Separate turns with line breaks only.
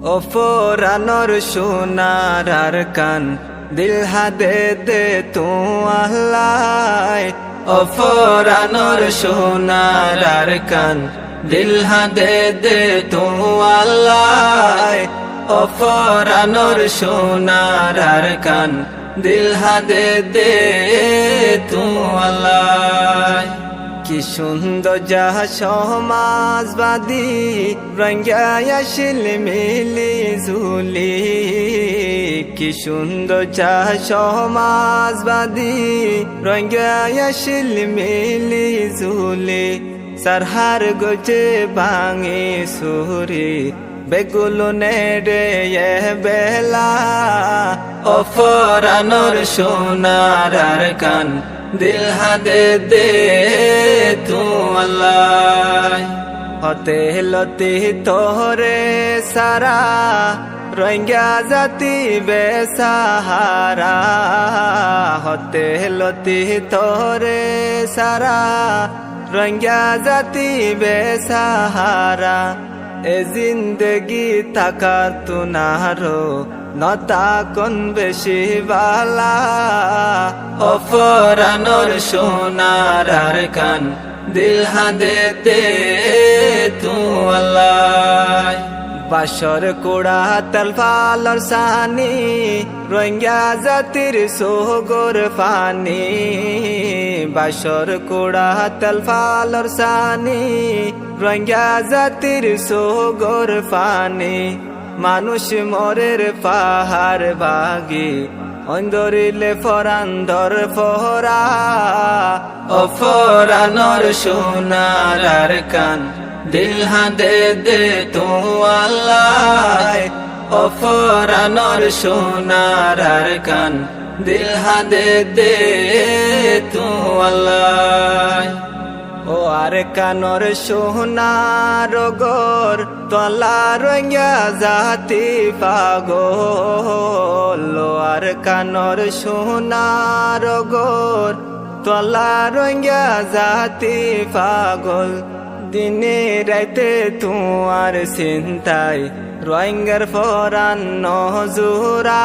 ও ফোরানোর সোনার আর কান দিল হাদে দে তু আল্লাহ ও ফোরানোর সোনার আর কান দিল হাদে দে তু আল্লাহ ও ফোরানোর সোনার আর কান দিল হাদে দে তু আল্লাহ কি সুন্দর যাহা সমাজবাদী রঙ্গায়াশিল মিলি ঝুলি কি সুন্দর যাহা সমাজবাদী রঙ্গায়াশিল মিলি ঝুলি সারহার গজে ভাঙে সুরি বেগুলো নেড়ে বেলা ও ফোরানোর সোনার আর কান দিল হাদে দে তু আল্লাহ হতে লতি তোরে সারা রোহিঙ্গা জাতি বেসাহারা হতে লতি তোরে সারা রোহিঙ্গা জাতি বেসাহারা এ জিন্দগি তাকার তু নারো নতা কোন বেশি বালা ও ফোরানোর সোনার আর কান দিল হাদে দে তু আল্লাহ বাসর কোড়া তলফালর সানি রোহিঙ্গা জাতির সোগর ফানি বাসর কোড়া তলফালর সানি রোহিঙ্গা জাতির সোগর ফানি মানুষ মরের পাহাড় ভাগি অন্দরিলে ফরান্দর ফোরা ও ফোরানোর সোনার আর কান দিল হাদে দে তু আল্লাহ ও ফোরানোর সোনার আর কান দিল হাদে দে তু আল্লাহ ও আর কানর সোনার গোর তলা রোহিঙ্গা জাতি পাগল ও আর কানর সোনার গোর তলা রোহিঙ্গা জাতি পাগল দিনে রাইতে তোমার চিন্তায় রোহিঙ্গার ফরান নজুরা